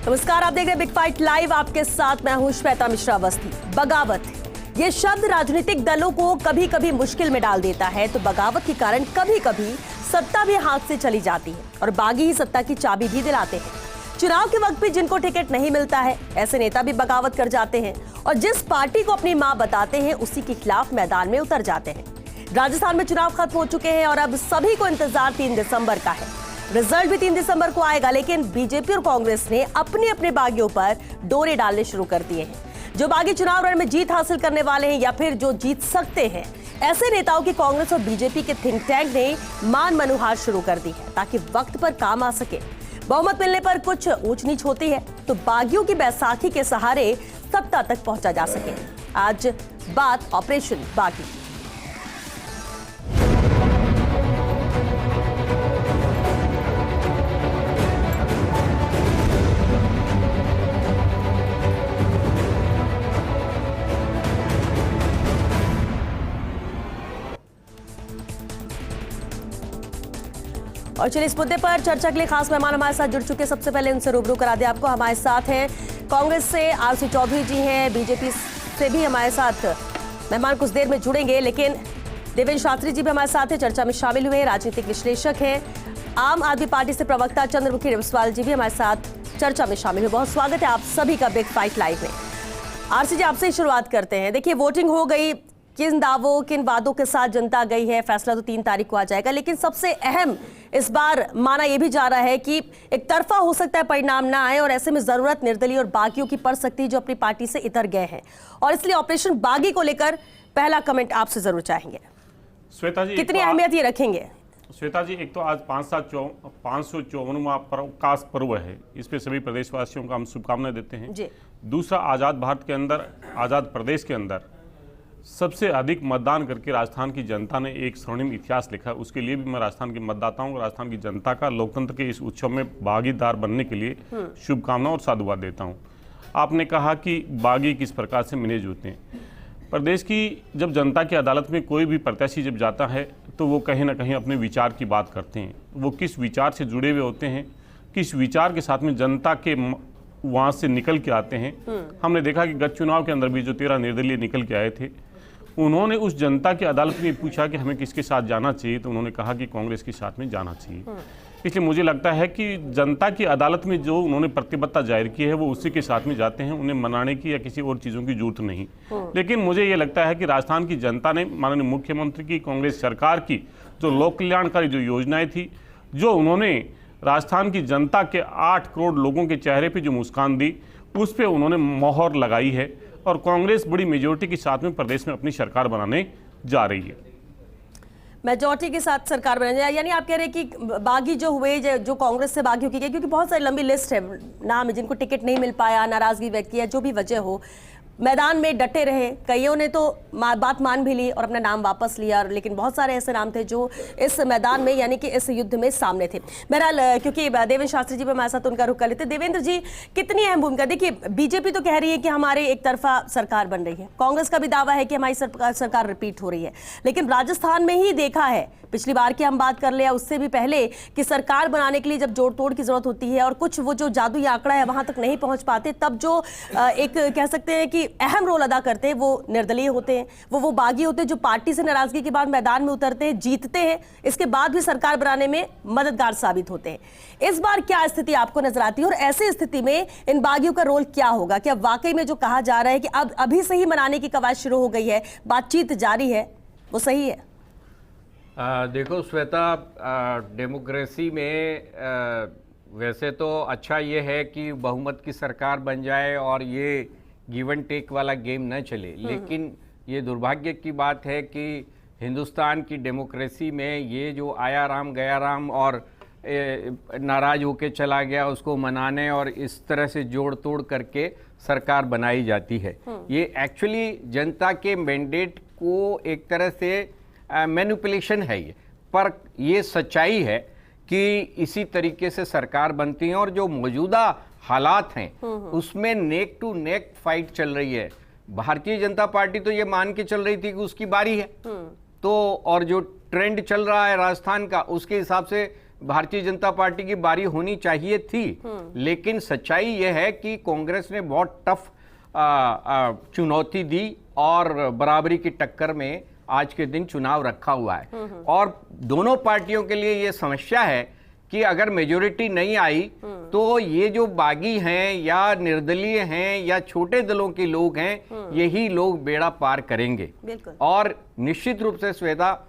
नमस्कार, आप देख रहे हैं बिग फाइट लाइव। आपके साथ मैं हूं श्वेता मिश्रा अवस्थी। बगावत, ये शब्द राजनीतिक दलों को कभी कभी मुश्किल में डाल देता है, तो बगावत के कारण कभी कभी सत्ता भी हाथ से चली जाती है और बागी ही सत्ता की चाबी भी दिलाते हैं। चुनाव के वक्त भी जिनको टिकट नहीं मिलता है, ऐसे नेता भी बगावत कर जाते हैं और जिस पार्टी को अपनी मां बताते हैं उसी के खिलाफ मैदान में उतर जाते हैं। राजस्थान में चुनाव खत्म हो चुके हैं और अब सभी को इंतजार 3 दिसंबर का है। रिजल्ट भी 3 दिसंबर को आएगा, लेकिन बीजेपी और कांग्रेस ने अपने अपने बागियों पर डोरे डालने शुरू कर दिए हैं। जो बागी चुनाव रण में जीत हासिल करने वाले हैं या फिर जो जीत सकते हैं, ऐसे नेताओं की कांग्रेस और बीजेपी के थिंक टैंक ने मान मनुहार शुरू कर दी है ताकि वक्त पर काम आ सके। बहुमत मिलने पर कुछ ऊंच नीच होती है तो बागियों की बैसाखी के सहारे सत्ता तक पहुंचा जा सके। आज बात ऑपरेशन बागी की। और चलिए इस मुद्दे पर चर्चा के लिए खास मेहमान हमारे साथ जुड़ चुके हैं। सबसे पहले उनसे रूबरू करा दे आपको। हमारे साथ हैं कांग्रेस से आरसी चौधरी जी हैं, बीजेपी से भी हमारे साथ मेहमान कुछ देर में जुड़ेंगे, लेकिन देवेंद्र शास्त्री जी भी हमारे साथ हैं, चर्चा में शामिल हुए हैं, राजनीतिक विश्लेषक हैं। आम आदमी पार्टी से प्रवक्ता चंद्रमुखी रेवसवाल जी भी हमारे साथ चर्चा में शामिल हुए। बहुत स्वागत है आप सभी का बिग फाइट लाइव में। आरसी जी, आपसे ही शुरुआत करते हैं। देखिए, वोटिंग हो गई, किन दावों किन वादों के साथ जनता गई है, फैसला तो 3 तारीख को आ जाएगा, लेकिन सबसे अहम इस बार माना यह भी जा रहा है कि एक तरफा हो सकता है परिणाम ना आए और ऐसे में जरूरत निर्दलीय और बागियों की पड़ सकती है जो अपनी पार्टी से इतर गए हैं। और इसलिए ऑपरेशन बागी को लेकर पहला कमेंट आपसे जरूर चाहेंगे। श्वेता जी, कितनी अहमियत ये रखेंगे? श्वेता जी, एक तो आज 554वां प्रकाश पर्व है, इस पे सभी प्रदेशवासियों को हम शुभकामनाएं देते हैं जी। दूसरा, आज़ाद भारत के अंदर, आज़ाद प्रदेश के अंदर सबसे अधिक मतदान करके राजस्थान की जनता ने एक स्वर्णिम इतिहास लिखा। उसके लिए भी मैं राजस्थान के मतदाताओं, राजस्थान की जनता का लोकतंत्र के इस उत्सव में भागीदार बनने के लिए शुभकामनाएं और साधुवाद देता हूं। आपने कहा कि बागी किस प्रकार से मैनेज होते हैं। प्रदेश की जब जनता की अदालत में कोई भी प्रत्याशी जब जाता है तो वो कहीं ना कहीं अपने विचार की बात करते हैं। वो किस विचार से जुड़े हुए होते हैं, किस विचार के साथ में जनता के वहाँ से निकल के आते हैं। हमने देखा कि गत चुनाव के अंदर भी जो 13 निर्दलीय निकल के आए थे, उन्होंने उस जनता की अदालत में पूछा कि हमें किसके साथ जाना चाहिए, तो उन्होंने कहा कि कांग्रेस के साथ में जाना चाहिए। इसलिए मुझे लगता है कि जनता की अदालत में जो उन्होंने प्रतिबद्धता जाहिर की है वो उसी के साथ में जाते हैं, उन्हें मनाने की या किसी और चीज़ों की जरूरत नहीं। लेकिन मुझे ये लगता है कि राजस्थान की जनता ने माननीय मुख्यमंत्री की, कांग्रेस सरकार की जो लोक कल्याणकारी जो योजनाएं थी, जो उन्होंने राजस्थान की जनता के 8 करोड़ लोगों के चेहरे पर जो मुस्कान दी, उस पर उन्होंने मोहर लगाई है और कांग्रेस बड़ी मेजोरिटी के साथ में प्रदेश में अपनी सरकार बनाने जा रही है। मेजोरिटी के साथ सरकार बनाने जा, यानी आप कह रहे हैं कि बागी जो हुए, जो कांग्रेस से बागी की गई, क्योंकि बहुत सारी लंबी लिस्ट है नाम है जिनको टिकट नहीं मिल पाया, नाराजगी व्यक्त किया, जो भी वजह हो, मैदान में डटे रहे। कईयों ने तो बात मान भी ली और अपना नाम वापस लिया, लेकिन बहुत सारे ऐसे नाम थे जो इस मैदान में यानी कि इस युद्ध में सामने थे। बहरहाल, क्योंकि देवेंद्र शास्त्री जी भी हमारे साथ, उनका रुख कर लेते। देवेंद्र जी, कितनी अहम भूमिका? देखिए, बीजेपी तो कह रही है कि हमारे एक तरफा सरकार बन रही है, कांग्रेस का भी दावा है कि हमारी सरकार रिपीट हो रही है, लेकिन राजस्थान में ही देखा है, पिछली बार की हम बात कर ले या उससे भी पहले, कि सरकार बनाने के लिए जब जोड़ तोड़ की जरूरत होती है और कुछ वो जो जादुई आंकड़ा है वहां तक नहीं पहुंच पाते, तब जो एक कह सकते हैं कि अहम रोल अदा करते हैं वो निर्दलीय होते हैं, वो बागी होते हैं जो पार्टी से नाराजगी के बाद मैदान में उतरते हैं, जीतते हैं, इसके बाद भी सरकार बनाने में मददगार साबित होते हैं। इस बार क्या स्थिति आपको नजर आती है और ऐसी स्थिति में इन बागियों का रोल क्या होगा? क्या वाकई में जो कहा जा रहा है कि अब अभी से ही मनाने की कवायद शुरू हो गई है, बातचीत जारी है, वो सही है? देखो श्वेता, डेमोक्रेसी में वैसे तो अच्छा ये है कि बहुमत की सरकार बन जाए और ये गिव एंड टेक वाला गेम न चले, लेकिन ये दुर्भाग्य की बात है कि हिंदुस्तान की डेमोक्रेसी में ये जो आया राम गया राम और नाराज होके चला गया उसको मनाने और इस तरह से जोड़ तोड़ करके सरकार बनाई जाती है। ये एक्चुअली जनता के मैंडेट को एक तरह से मैनिपुलेशन है ये, पर ये सच्चाई है कि इसी तरीके से सरकार बनती है और जो मौजूदा हालात हैं उसमें नेक टू नेक फाइट चल रही है। भारतीय जनता पार्टी तो ये मान के चल रही थी कि उसकी बारी है, तो और जो ट्रेंड चल रहा है राजस्थान का, उसके हिसाब से भारतीय जनता पार्टी की बारी होनी चाहिए थी, लेकिन सच्चाई यह है कि कांग्रेस ने बहुत टफ चुनौती दी और बराबरी की टक्कर में आज के दिन चुनाव रखा हुआ है। और दोनों पार्टियों के लिए यह समस्या है कि अगर मेजोरिटी नहीं आई तो ये जो बागी हैं या निर्दलीय हैं या छोटे दलों के लोग हैं, यही लोग बेड़ा पार करेंगे। और निश्चित रूप से श्वेता,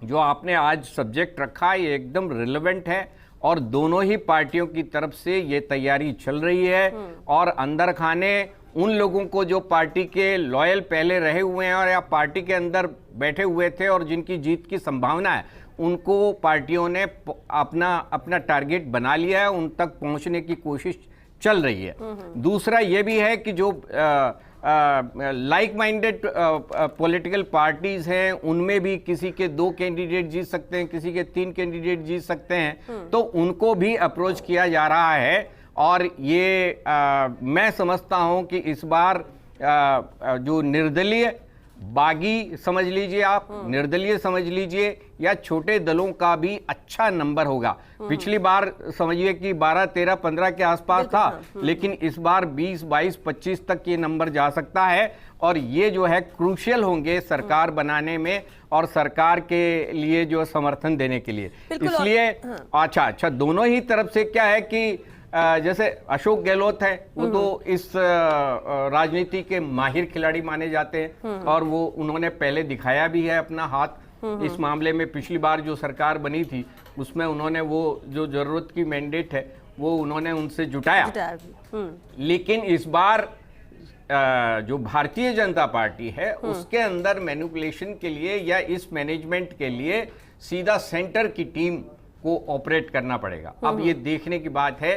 जो आपने आज सब्जेक्ट रखा है ये एकदम रिलेवेंट है और दोनों ही पार्टियों की तरफ से ये तैयारी चल रही है। और अंदर खाने उन लोगों को जो पार्टी के लॉयल पहले रहे हुए हैं और या पार्टी के अंदर बैठे हुए थे और जिनकी जीत की संभावना है, उनको पार्टियों ने अपना टारगेट बना लिया है, उन तक पहुंचने की कोशिश चल रही है। दूसरा ये भी है कि जो लाइक माइंडेड पॉलिटिकल पार्टीज हैं, उनमें भी किसी के 2 कैंडिडेट जीत सकते हैं, किसी के 3 कैंडिडेट जीत सकते हैं, तो उनको भी अप्रोच किया जा रहा है। और ये मैं समझता हूं कि इस बार जो निर्दलीय बागी समझ लीजिए, आप निर्दलीय समझ लीजिए या छोटे दलों का भी अच्छा नंबर होगा। पिछली बार समझिए कि 12, 13, 15 के आसपास था, लेकिन इस बार 20, 22, 25 तक ये नंबर जा सकता है। और ये जो है क्रूशियल होंगे सरकार बनाने में और सरकार के लिए जो समर्थन देने के लिए। इसलिए अच्छा दोनों ही तरफ से क्या है कि जैसे अशोक गहलोत है, वो तो इस राजनीति के माहिर खिलाड़ी माने जाते हैं और वो उन्होंने पहले दिखाया भी है अपना हाथ इस मामले में। पिछली बार जो सरकार बनी थी उसमें उन्होंने वो जो जरूरत की मैंडेट है वो उन्होंने उनसे जुटाया। लेकिन इस बार जो भारतीय जनता पार्टी है उसके अंदर मैनिपुलेशन के लिए या इस मैनेजमेंट के लिए सीधा सेंटर की टीम को ऑपरेट करना पड़ेगा। अब ये देखने की बात है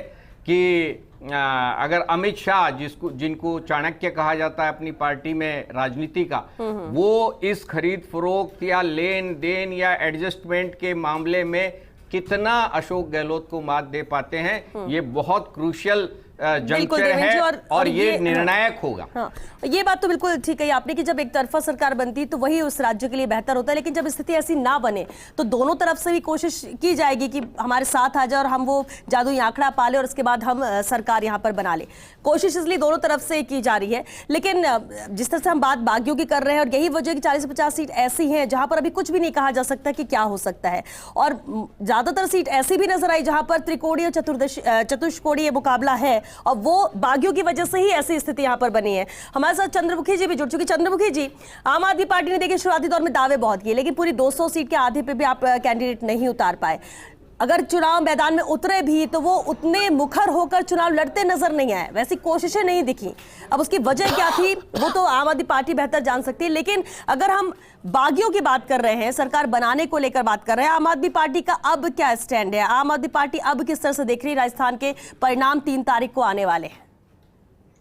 कि अगर अमित शाह जिनको चाणक्य कहा जाता है अपनी पार्टी में राजनीति का, वो इस खरीद फरोख्त या लेन देन या एडजस्टमेंट के मामले में कितना अशोक गहलोत को मात दे पाते हैं, ये बहुत क्रूशियल जंक्शन है और ये निर्णायक होगा। हाँ, ये बात तो बिल्कुल ठीक है आपने कि जब एक तरफा सरकार बनती तो वही उस राज्य के लिए बेहतर होता है, लेकिन जब स्थिति ऐसी ना बने तो दोनों तरफ से भी कोशिश की जाएगी कि हमारे साथ आ जाए और हम वो जादुई आंकड़ा पाले और उसके बाद हम सरकार यहाँ पर बना ले। कोशिश इसलिए दोनों तरफ से की जा रही है। लेकिन जिस तरह से हम बात बागियों की कर रहे हैं और यही वजह कि 40 से 50 सीट ऐसी हैं जहां पर अभी कुछ भी नहीं कहा जा सकता कि क्या हो सकता है, और ज्यादातर सीट ऐसी भी नजर आई जहां पर त्रिकोणीय चतुष्कोणीय मुकाबला है और वो बागियों की वजह से ही ऐसी स्थिति यहां पर बनी है। हमारे साथ चंद्रमुखी जी भी जुड़ चुकी। चंद्रमुखी जी, आम आदमी पार्टी ने देखिए शुरुआती दौर में दावे बहुत किए, लेकिन पूरी 200 सीट के आधे पे भी आप कैंडिडेट नहीं उतार पाए। अगर चुनाव मैदान में उतरे भी तो वो उतने मुखर होकर चुनाव लड़ते नजर नहीं आए, वैसी कोशिशें नहीं दिखी। अब उसकी वजह क्या थी वो तो आम आदमी पार्टी बेहतर जान सकती है, लेकिन अगर हम बागियों की बात कर रहे हैं, सरकार बनाने को लेकर बात कर रहे हैं, आम आदमी पार्टी का अब क्या स्टैंड है? आम आदमी पार्टी अब किस तरह से देख रही है राजस्थान के परिणाम 3 तारीख को आने वाले हैं?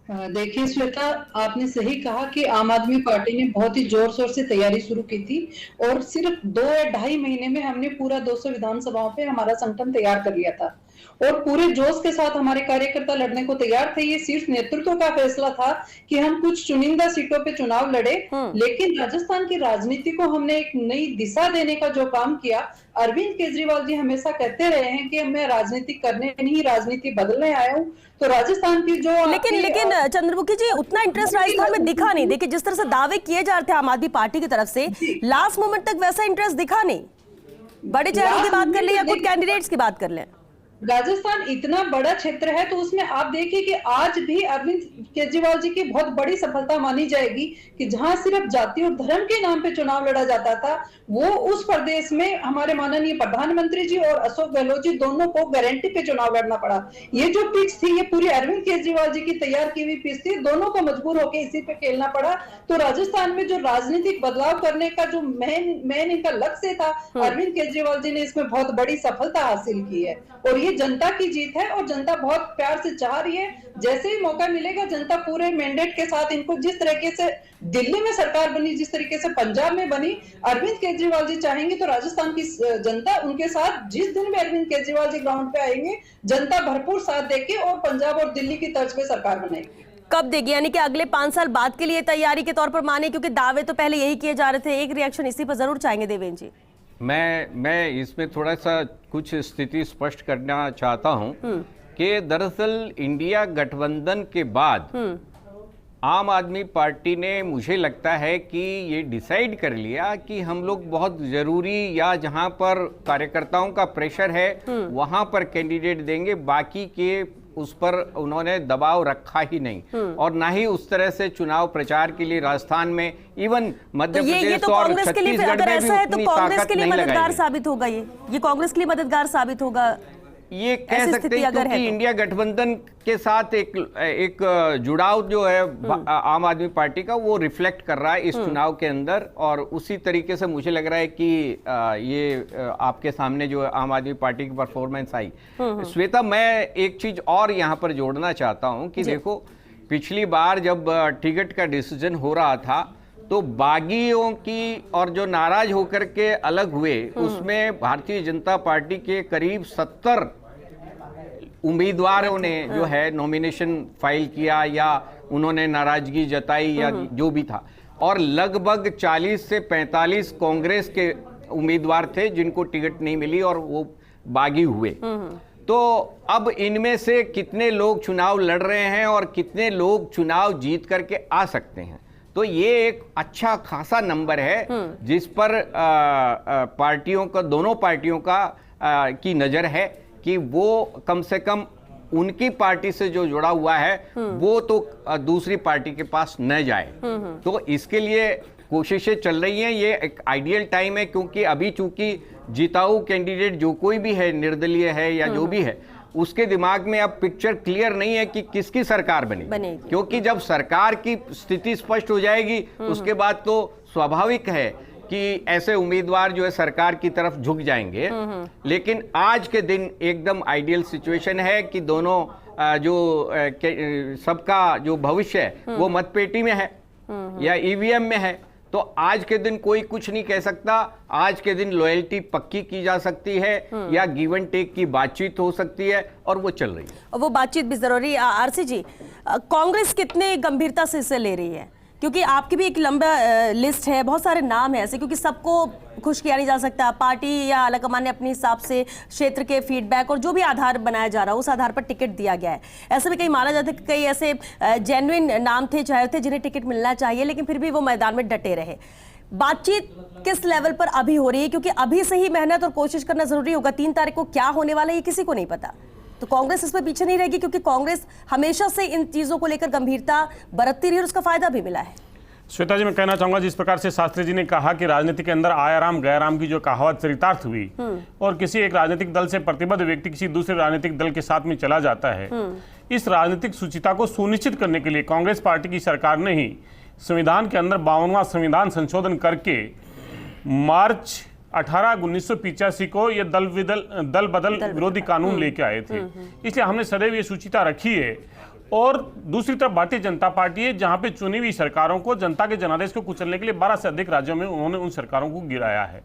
देखिए श्वेता, आपने सही कहा कि आम आदमी पार्टी ने बहुत ही जोर शोर से तैयारी शुरू की थी और सिर्फ 2 या ढाई महीने में हमने पूरा 200 विधानसभाओं पे हमारा संगठन तैयार कर लिया था और पूरे जोश के साथ हमारे कार्यकर्ता लड़ने को तैयार थे। ये सिर्फ नेतृत्व का फैसला था कि हम कुछ चुनिंदा सीटों पे चुनाव लड़े, लेकिन राजस्थान की राजनीति को हमने एक नई दिशा देने का जो काम किया, अरविंद केजरीवाल जी हमेशा कहते रहे हैं कि मैं राजनीति करने नहीं, राजनीति बदलने आया हूँ। तो राजस्थान की जो लेकिन चंद्रमुखी जी, उतना इंटरेस्ट राजस्थान में दिखा नहीं। देखिए जिस तरह से दावे किए जा रहे थे आम आदमी पार्टी की तरफ से, लास्ट मोमेंट तक वैसा इंटरेस्ट दिखा नहीं। बड़े चेहरों की बात कर ले या कुछ कैंडिडेट्स की बात कर ले, राजस्थान इतना बड़ा क्षेत्र है तो उसमें आप देखिए कि आज भी अरविंद केजरीवाल जी की बहुत बड़ी सफलता मानी जाएगी कि जहां सिर्फ जाति और धर्म के नाम पे चुनाव लड़ा जाता था, वो उस प्रदेश में हमारे माननीय प्रधानमंत्री जी और अशोक गहलोत जी दोनों को गारंटी पे चुनाव लड़ना पड़ा। ये जो पिच थी ये पूरी अरविंद केजरीवाल जी की तैयार की हुई पिच थी, दोनों को मजबूर होकर इसी पे खेलना पड़ा। तो राजस्थान में जो राजनीतिक बदलाव करने का जो मेन इनका लक्ष्य था, अरविंद केजरीवाल जी ने इसमें बहुत बड़ी सफलता हासिल की है और ये जनता की जीत है और जनता बहुत प्यार से चाह रही है। जैसे ही मौका मिलेगा जनता पूरे मैंडेट के साथ इनको, जिस तरीके से दिल्ली में सरकार बनी, जिस तरीके से पंजाब में बनी, अरविंद केजरीवाल जी चाहेंगे तो राजस्थान की जनता उनके साथ, जिस दिन भी अरविंद केजरीवाल जी ग्राउंड पे आएंगे, जनता भरपूर साथ देके और पंजाब और दिल्ली की तर्ज पे सरकार बनाएगी। कब देगी? यानी कि अगले 5 साल बाद के लिए तैयारी के तौर पर माने, क्योंकि दावे तो पहले यही किए जा रहे थे। एक रिएक्शन इसी पर जरूर चाहेंगे देवेंद्र जी। मैं इसमें थोड़ा सा कुछ स्थिति स्पष्ट करना चाहता हूं कि दरअसल इंडिया गठबंधन के बाद आम आदमी पार्टी ने, मुझे लगता है कि ये डिसाइड कर लिया कि हम लोग बहुत जरूरी या जहां पर कार्यकर्ताओं का प्रेशर है वहां पर कैंडिडेट देंगे, बाकी के उस पर उन्होंने दबाव रखा ही नहीं और ना ही उस तरह से चुनाव प्रचार के लिए राजस्थान में, इवन मध्य प्रदेश तो और कांग्रेस के लिए, छत्तीसगढ़ अगर में भी ऐसा है तो उतनी कांग्रेस ताकत के लिए नहीं लगाई मददगार गई। साबित होगा। ये कांग्रेस के लिए मददगार साबित होगा, ये कह ऐसी सकते स्थिति हैं, अगर है क्योंकि तो। इंडिया गठबंधन के साथ एक जुड़ाव जो है आम आदमी पार्टी का, वो रिफ्लेक्ट कर रहा है इस चुनाव के अंदर। और उसी तरीके से मुझे लग रहा है कि ये आपके सामने जो आम आदमी पार्टी की परफॉर्मेंस आई। श्वेता, मैं एक चीज और यहाँ पर जोड़ना चाहता हूँ कि देखो, पिछली बार जब टिकट का डिसीजन हो रहा था तो बागियों की और जो नाराज होकर के अलग हुए, उसमें भारतीय जनता पार्टी के करीब 70 उम्मीदवारों ने जो है नॉमिनेशन फाइल किया या उन्होंने नाराजगी जताई या जो भी था, और लगभग 40 से 45 कांग्रेस के उम्मीदवार थे जिनको टिकट नहीं मिली और वो बागी हुए। तो अब इनमें से कितने लोग चुनाव लड़ रहे हैं और कितने लोग चुनाव जीत करके आ सकते हैं, तो ये एक अच्छा खासा नंबर है जिस पर पार्टियों का, दोनों पार्टियों का की नज़र है कि वो कम से कम उनकी पार्टी से जो जुड़ा हुआ है वो तो दूसरी पार्टी के पास न जाए। तो इसके लिए कोशिशें चल रही हैं। ये एक आइडियल टाइम है, क्योंकि अभी चूंकि जिताऊ कैंडिडेट जो कोई भी है, निर्दलीय है या जो भी है, उसके दिमाग में अब पिक्चर क्लियर नहीं है कि किसकी सरकार बनेगी। क्योंकि जब सरकार की स्थिति स्पष्ट हो जाएगी उसके बाद तो स्वाभाविक है कि ऐसे उम्मीदवार जो है सरकार की तरफ झुक जाएंगे। लेकिन आज के दिन एकदम आइडियल सिचुएशन है कि दोनों जो सबका जो भविष्य है वो मतपेटी में है या ईवीएम में है। तो आज के दिन कोई कुछ नहीं कह सकता। आज के दिन लॉयल्टी पक्की की जा सकती है या गिव एंड टेक की बातचीत हो सकती है, और वो चल रही है। वो बातचीत भी जरूरी है। आरसी जी, कांग्रेस कितने गंभीरता से इसे ले रही है? क्योंकि आपकी भी एक लंबा लिस्ट है, बहुत सारे नाम है ऐसे, क्योंकि सबको खुश किया नहीं जा सकता। पार्टी या आलाकमान ने अपने हिसाब से क्षेत्र के फीडबैक और जो भी आधार बनाया जा रहा है उस आधार पर टिकट दिया गया है। ऐसे भी कई माना जाता है कि कई ऐसे जेन्युइन नाम थे, चाहे थे, जिन्हें टिकट मिलना चाहिए, लेकिन फिर भी वो मैदान में डटे रहे। बातचीत किस लेवल पर अभी हो रही है? क्योंकि अभी से ही मेहनत और कोशिश करना जरूरी होगा। 3 तारीख को क्या होने वाला है ये किसी को नहीं पता। तो कांग्रेस इसमें पीछे नहीं रहेगी, क्योंकि कांग्रेस हमेशा से इन चीजों को लेकर गंभीरता बरतती रही और उसका फायदा भी मिला है। श्वेता जी, मैं कहना चाहूंगा, जिस प्रकार से शास्त्री जी ने कहा कि राजनीति के अंदर आयाराम गैराम की जो कहावत चरितार्थ हुई और किसी एक राजनीतिक दल से प्रतिबद्ध व्यक्ति किसी दूसरे राजनीतिक दल के साथ में चला जाता है, इस राजनीतिक शुचिता को सुनिश्चित करने के लिए कांग्रेस पार्टी की सरकार ने ही संविधान के अंदर 52वां संविधान संशोधन करके मार्च 18/1985 को ये दल बदल विरोधी कानून लेके आए थे। इसलिए हमने सदैव ये शुचिता रखी है। और दूसरी तरफ भारतीय जनता पार्टी है, जहां पे चुनी हुई सरकारों को, जनता के जनादेश को कुचलने के लिए 12 से अधिक राज्यों में उन्होंने उन सरकारों को गिराया है।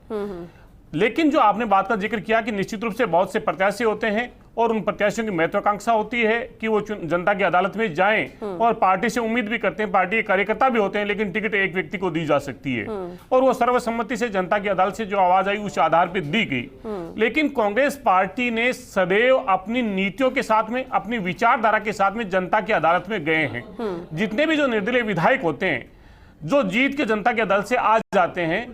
लेकिन जो आपने बात का जिक्र किया कि निश्चित रूप से बहुत से प्रत्याशी होते हैं और उन प्रत्याशियों की महत्वाकांक्षा होती है कि वो जनता की अदालत में जाएं और पार्टी से उम्मीद भी करते हैं, पार्टी के कार्यकर्ता भी होते हैं, लेकिन टिकट एक व्यक्ति को दी जा सकती है और वो सर्वसम्मति से जनता की अदालत से जो आवाज आई उस आधार पर दी गई। लेकिन कांग्रेस पार्टी ने सदैव अपनी नीतियों के साथ में, अपनी विचारधारा के साथ में जनता की अदालत में गए हैं। जितने भी जो निर्दलीय विधायक होते हैं जो जीत के जनता की अदालत से आ जाते हैं,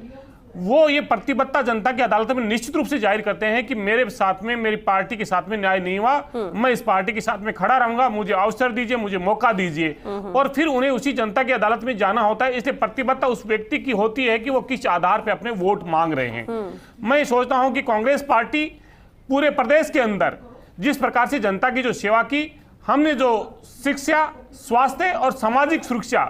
वो ये प्रतिबद्धता जनता की अदालत में निश्चित रूप से जाहिर करते हैं कि मेरे साथ में, मेरी पार्टी के साथ में न्याय नहीं हुआ, मैं इस पार्टी के साथ में खड़ा रहूंगा, मुझे अवसर दीजिए, मुझे मौका दीजिए। और फिर उन्हें उसी जनता की अदालत में जाना होता है। इसलिए प्रतिबद्धता उस व्यक्ति की होती है कि वो किस आधार पर अपने वोट मांग रहे हैं। मैं सोचता हूं कि कांग्रेस पार्टी पूरे प्रदेश के अंदर जिस प्रकार से जनता की जो सेवा की, हमने जो शिक्षा, स्वास्थ्य और सामाजिक सुरक्षा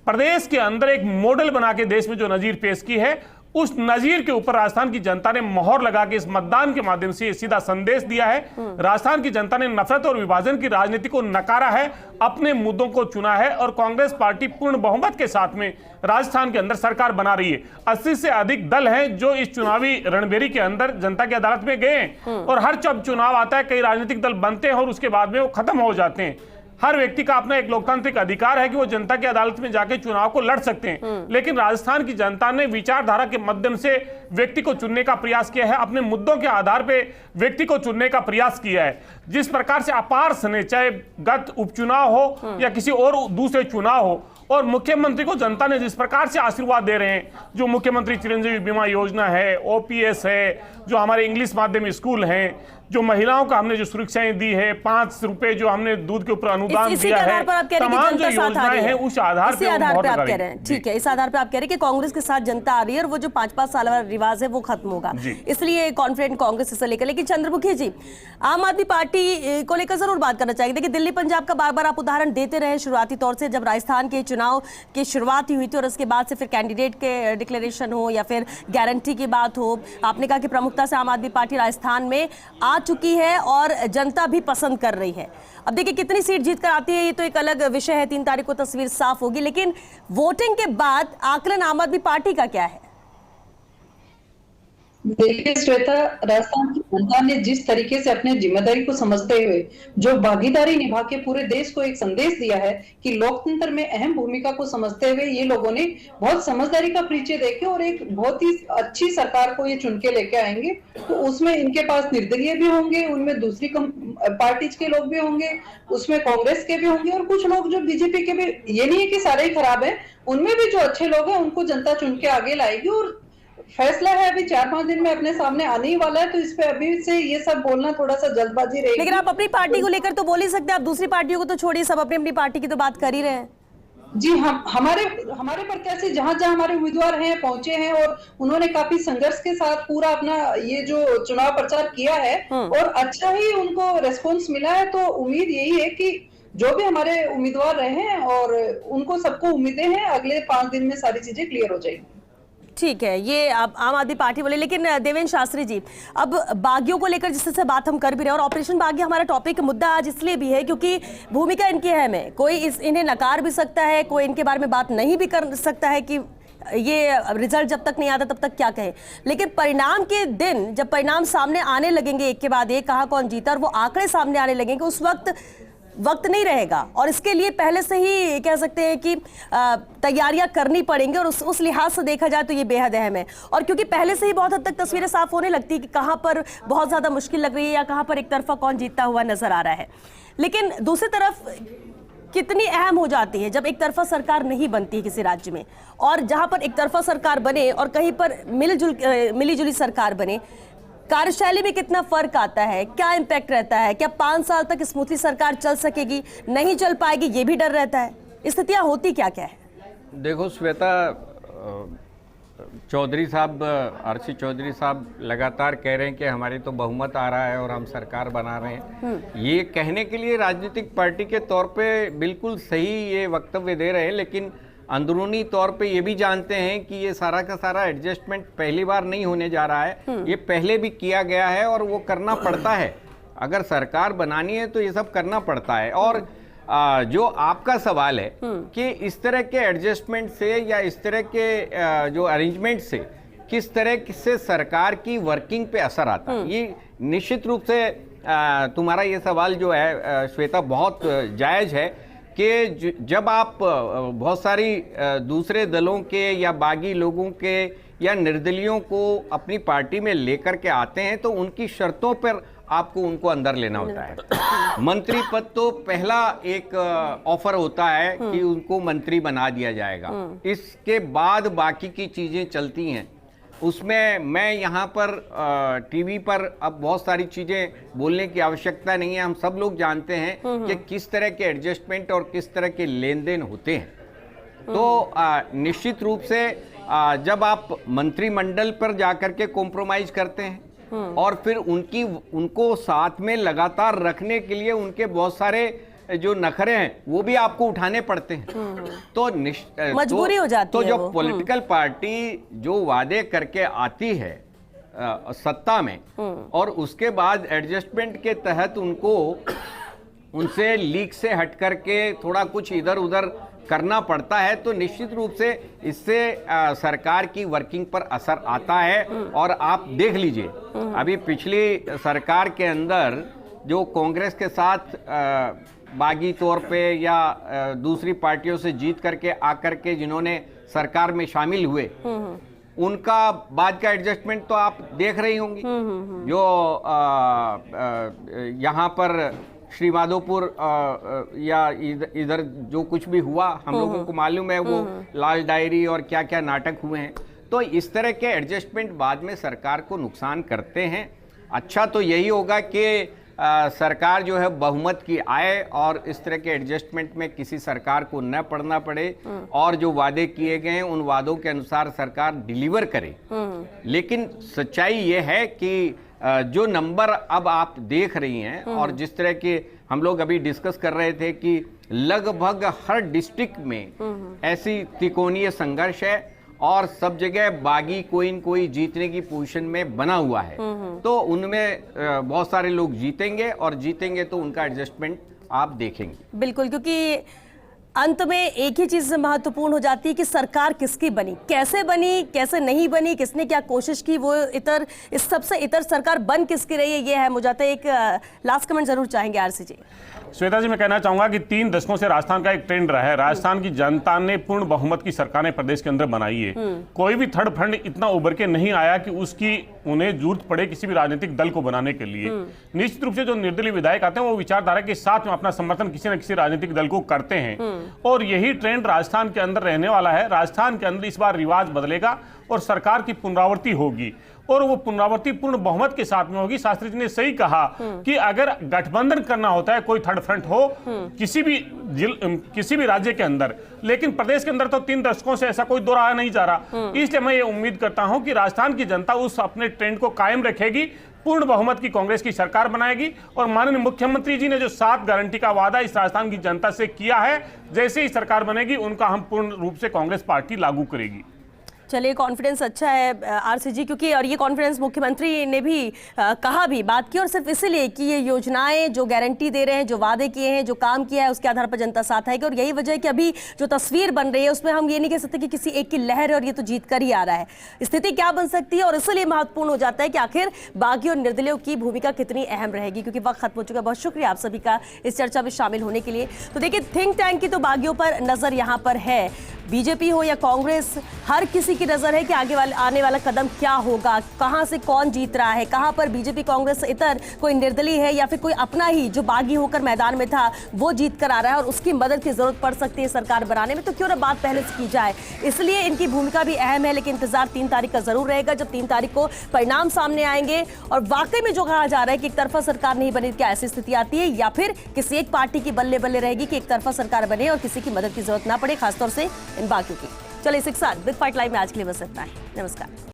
प्रदेश के अंदर एक मॉडल बना के देश में जो नजीर पेश की है, उस नजीर के ऊपर राजस्थान की जनता ने मोहर लगा के इस मतदान के माध्यम से सीधा संदेश दिया है। राजस्थान की जनता ने नफरत और विभाजन की राजनीति को नकारा है, अपने मुद्दों को चुना है और कांग्रेस पार्टी पूर्ण बहुमत के साथ में राजस्थान के अंदर सरकार बना रही है। 80 से अधिक दल हैं जो इस चुनावी रणबेरी के अंदर जनता की अदालत में गए हैं और हर जब चुनाव आता है कई राजनीतिक दल बनते हैं और उसके बाद में वो खत्म हो जाते हैं। हर व्यक्ति का अपना एक लोकतांत्रिक अधिकार है कि वो जनता की अदालत में जाके चुनाव को लड़ सकते हैं। लेकिन राजस्थान की जनता ने विचारधारा के माध्यम से व्यक्ति को चुनने का प्रयास किया है, अपने मुद्दों के आधार पे व्यक्ति को चुनने का प्रयास किया है। जिस प्रकार से अपार स्नेह, चाहे गत उपचुनाव हो या किसी और दूसरे चुनाव हो, और मुख्यमंत्री को जनता ने जिस प्रकार से आशीर्वाद दे रहे हैं, जो मुख्यमंत्री चिरंजीवी बीमा योजना है, ओपीएस है, जो हमारे इंग्लिश माध्यम स्कूल हैं, जो महिलाओं का हमने जो सुरक्षाएं दी है, 5 रुपए जो हमने दूध के ऊपर अनुदान दिया है, तमाम जो योजनाएं हैं उस आधार पे आप कह रहे हैं। ठीक है, इस आधार पे आप कह रहे हैं कि कांग्रेस के साथ जनता आ रही है और वो जो 5-5 साल वाला रिवाज है वो खत्म होगा, इसलिए कॉन्फिडेंट कांग्रेस इसे लेकर। लेकिन चंद्रमुखी जी, आम आदमी पार्टी को लेकर जरूर बात करना चाहिए। देखिए, दिल्ली पंजाब का बार बार आप उदाहरण देते रहे शुरुआती तौर से, जब राजस्थान के चुनाव की शुरुआत हुई थी और उसके बाद से फिर कैंडिडेट के डिक्लेरेशन हो या फिर गारंटी की बात हो, आपने कहा कि प्रमुखता से आम आदमी पार्टी राजस्थान में आ चुकी है और जनता भी पसंद कर रही है। अब देखिए कितनी सीट जीत कर आती है ये तो एक अलग विषय है, 3 तारीख को तस्वीर साफ होगी। लेकिन वोटिंग के बाद आकलन आम आदमी पार्टी का क्या है? देखिए श्वेता, राजस्थान की जनता ने जिस तरीके से अपने जिम्मेदारी को समझते हुए जो भागीदारी निभा के पूरे देश को एक संदेश दिया है कि लोकतंत्र में अहम भूमिका को समझते हुए ये लोगों ने बहुत समझदारी का परिचय देके और एक बहुत ही अच्छी सरकार को ये चुन के लेके आएंगे। तो उसमें इनके पास निर्दलीय भी होंगे, उनमें दूसरी पार्टीज के लोग भी होंगे, उसमें कांग्रेस के भी होंगे और कुछ लोग जो बीजेपी के भी, ये नहीं है कि सारे ही खराब है, उनमें भी जो अच्छे लोग हैं उनको जनता चुन के आगे लाएगी। और फैसला है अभी 4-5 दिन में अपने सामने आने ही वाला है, तो इस पे अभी से ये सब बोलना थोड़ा सा जल्दबाजी रहेगी। लेकिन आप अपनी पार्टी को लेकर तो बोल ही सकते हैं, आप दूसरी पार्टियों को तो छोड़िए, सब अपनी अपनी पार्टी की तो बात कर ही रहे हैं। जी, हम हमारे प्रत्याशी जहां जहां हमारे उम्मीदवार हैं पहुंचे हैं और उन्होंने काफी संघर्ष के साथ पूरा अपना ये जो चुनाव प्रचार किया है और अच्छा ही उनको रेस्पॉन्स मिला है। तो उम्मीद यही है कि जो भी हमारे उम्मीदवार रहे हैं और उनको सबको उम्मीदें हैं अगले 5 दिन में सारी चीजें क्लियर हो जाएगी। ठीक है, ये आप आम आदमी पार्टी बोले। लेकिन देवेंद्र शास्त्री जी, अब बागियों को लेकर जिससे बात हम कर भी रहे हैं और ऑपरेशन बागी हमारा टॉपिक मुद्दा आज इसलिए भी है क्योंकि भूमिका इनकी अहम है। कोई इन्हें नकार भी सकता है, कोई इनके बारे में बात नहीं भी कर सकता है कि ये रिजल्ट जब तक नहीं आता तब तक क्या कहे। लेकिन परिणाम के दिन जब परिणाम सामने आने लगेंगे एक के बाद एक, कहाँ कौन जीता और वो आंकड़े सामने आने लगेंगे, उस वक्त नहीं रहेगा और इसके लिए पहले से ही कह सकते हैं कि तैयारियां करनी पड़ेंगी और उस लिहाज से देखा जाए तो ये बेहद अहम है। और क्योंकि पहले से ही बहुत हद तक तस्वीरें साफ होने लगती है कि कहां पर बहुत ज्यादा मुश्किल लग रही है या कहां पर एक तरफा कौन जीतता हुआ नजर आ रहा है। लेकिन दूसरी तरफ कितनी अहम हो जाती है जब एक तरफा सरकार नहीं बनती है किसी राज्य में, और जहां पर एक तरफा सरकार बने और कहीं पर मिली जुली सरकार बने, कार्यशैली में कितना फर्क आता है, क्या इंपैक्ट रहता है, क्या 5 साल तक स्मूथली सरकार चल सकेगी, नहीं चल पाएगी, ये भी डर रहता है। स्थितियां होती क्या क्या है? देखो श्वेता, चौधरी साहब, आरसी चौधरी साहब लगातार कह रहे हैं कि हमारी तो बहुमत आ रहा है और हम सरकार बना रहे हैं। ये कहने के लिए राजनीतिक पार्टी के तौर पे बिल्कुल सही ये वक्तव्य दे रहे हैं, लेकिन अंदरूनी तौर पे ये भी जानते हैं कि ये सारा का सारा एडजस्टमेंट पहली बार नहीं होने जा रहा है, ये पहले भी किया गया है और वो करना पड़ता है। अगर सरकार बनानी है तो ये सब करना पड़ता है। और जो आपका सवाल है कि इस तरह के एडजस्टमेंट से या इस तरह के जो अरेंजमेंट से किस तरह से सरकार की वर्किंग पे असर आता है, ये निश्चित रूप से तुम्हारा ये सवाल जो है श्वेता बहुत जायज़ है कि जब आप बहुत सारी दूसरे दलों के या बागी लोगों के या निर्दलियों को अपनी पार्टी में लेकर के आते हैं तो उनकी शर्तों पर आपको उनको अंदर लेना होता है। मंत्री पद तो पहला एक ऑफर होता है कि उनको मंत्री बना दिया जाएगा, इसके बाद बाकी की चीजें चलती हैं। उसमें मैं यहाँ पर टीवी पर अब बहुत सारी चीज़ें बोलने की आवश्यकता नहीं है, हम सब लोग जानते हैं कि किस तरह के एडजस्टमेंट और किस तरह के लेन देन होते हैं। तो निश्चित रूप से जब आप मंत्रिमंडल पर जाकर के कॉम्प्रोमाइज करते हैं और फिर उनको साथ में लगातार रखने के लिए उनके बहुत सारे जो नखरे हैं वो भी आपको उठाने पड़ते हैं, तो मजबूरी हो जाती है। तो जो पॉलिटिकल पार्टी जो वादे करके आती है सत्ता में और उसके बाद एडजस्टमेंट के तहत उनसे लीक से हट करके थोड़ा कुछ इधर उधर करना पड़ता है, तो निश्चित रूप से इससे सरकार की वर्किंग पर असर आता है। और आप देख लीजिए अभी पिछली सरकार के अंदर जो कांग्रेस के साथ बागी तौर पे या दूसरी पार्टियों से जीत करके आकर के जिन्होंने सरकार में शामिल हुए, उनका बाद का एडजस्टमेंट तो आप देख रही होंगी। जो यहाँ पर श्री माधोपुर या इधर जो कुछ भी हुआ, हम लोगों को मालूम है, वो लाल डायरी और क्या क्या नाटक हुए हैं। तो इस तरह के एडजस्टमेंट बाद में सरकार को नुकसान करते हैं। अच्छा तो यही होगा कि सरकार जो है बहुमत की आए और इस तरह के एडजस्टमेंट में किसी सरकार को न पड़ना पड़े और जो वादे किए गए हैं उन वादों के अनुसार सरकार डिलीवर करे। लेकिन सच्चाई ये है कि जो नंबर अब आप देख रही हैं और जिस तरह के हम लोग अभी डिस्कस कर रहे थे कि लगभग हर डिस्ट्रिक्ट में ऐसी त्रिकोणीय संघर्ष है और सब जगह बागी कोई न कोई जीतने की पोजीशन में बना हुआ है। तो उनमें बहुत सारे लोग जीतेंगे और जीतेंगे तो उनका एडजस्टमेंट आप देखेंगे। बिल्कुल, क्योंकि अंत में एक ही चीज महत्वपूर्ण हो जाती है कि सरकार किसकी बनी, कैसे बनी, कैसे नहीं बनी, किसने क्या कोशिश की, वो इतर इस सबसे इतर सरकार बन किसकी रही है, ये है। मुझे आता है एक लास्ट कमेंट जरूर चाहेंगे आरसी जी। श्वेता जी, मैं कहना चाहूंगा कि 3 दशकों से राजस्थान का एक ट्रेंड रहा है। राजस्थान की जनता ने पूर्ण बहुमत की सरकारें प्रदेश के अंदर बनाई है। कोई भी थर्ड फ्रंट इतना उभर के नहीं आया कि उसकी उन्हें जरूरत पड़े किसी भी राजनीतिक दल को बनाने के लिए। निश्चित रूप से जो निर्दलीय विधायक आते हैं वो विचारधारा के साथ में अपना समर्थन किसी न किसी राजनीतिक दल को करते हैं और यही ट्रेंड राजस्थान के अंदर रहने वाला है। राजस्थान के अंदर इस बार रिवाज बदलेगा और सरकार की पुनरावृत्ति होगी और वो पुनरावृत्ति पूर्ण बहुमत के साथ में होगी। शास्त्री जी ने सही कहा कि अगर गठबंधन करना होता है, कोई थर्ड फ्रंट हो किसी भी राज्य के अंदर, लेकिन प्रदेश के अंदर तो 3 दशकों से ऐसा कोई दोहराया नहीं जा रहा। इसलिए मैं ये उम्मीद करता हूं कि राजस्थान की जनता उस अपने ट्रेंड को कायम रखेगी, पूर्ण बहुमत की कांग्रेस की सरकार बनाएगी और माननीय मुख्यमंत्री जी ने जो 7 गारंटी का वादा इस राजस्थान की जनता से किया है, जैसे ही सरकार बनेगी उनका हम पूर्ण रूप से कांग्रेस पार्टी लागू करेगी। चलिए, कॉन्फिडेंस अच्छा है आरसी जी, क्योंकि और ये कॉन्फिडेंस मुख्यमंत्री ने भी कहा भी, बात की, और सिर्फ इसलिए कि ये योजनाएं जो गारंटी दे रहे हैं, जो वादे किए हैं, जो काम किया है, उसके आधार पर जनता साथ आएगी। और यही वजह है कि अभी जो तस्वीर बन रही है उसमें हम ये नहीं कह सकते कि किसी एक की लहर है और ये तो जीत कर ही आ रहा है। स्थिति क्या बन सकती है और इसलिए महत्वपूर्ण हो जाता है कि आखिर बागी और निर्दलीयों की भूमिका कितनी अहम रहेगी। क्योंकि वक्त खत्म हो चुका है। बहुत शुक्रिया आप सभी का इस चर्चा में शामिल होने के लिए। तो देखिए, थिंक टैंक की तो बागियों पर नजर यहाँ पर है, बीजेपी हो या कांग्रेस, हर किसी की नजर है कि आने वाला कदम क्या होगा, कहां से कौन जीत रहा है, कहां पर बीजेपी कांग्रेस से इतर कोई निर्दलीय है या फिर कोई अपना ही जो बागी होकर मैदान में था वो जीत कर आ रहा है और उसकी मदद की जरूरत पड़ सकती है सरकार बनाने में। तो क्यों ना बात पहले से की जाए, इसलिए इनकी भूमिका भी अहम है। लेकिन इंतजार 3 तारीख का जरूर रहेगा, जब 3 तारीख को परिणाम सामने आएंगे और वाकई में जो कहा जा रहा है कि एक तरफा सरकार नहीं बनी, क्या ऐसी स्थिति आती है या फिर किसी एक पार्टी की बल्ले बल्ले रहेगी कि एक तरफा सरकार बने और किसी की मदद की जरूरत ना पड़े, खासतौर से इन बागियों की। चलिए, इसी के साथ बिग फाइट लाइव में आज के लिए बस इतना है। नमस्कार।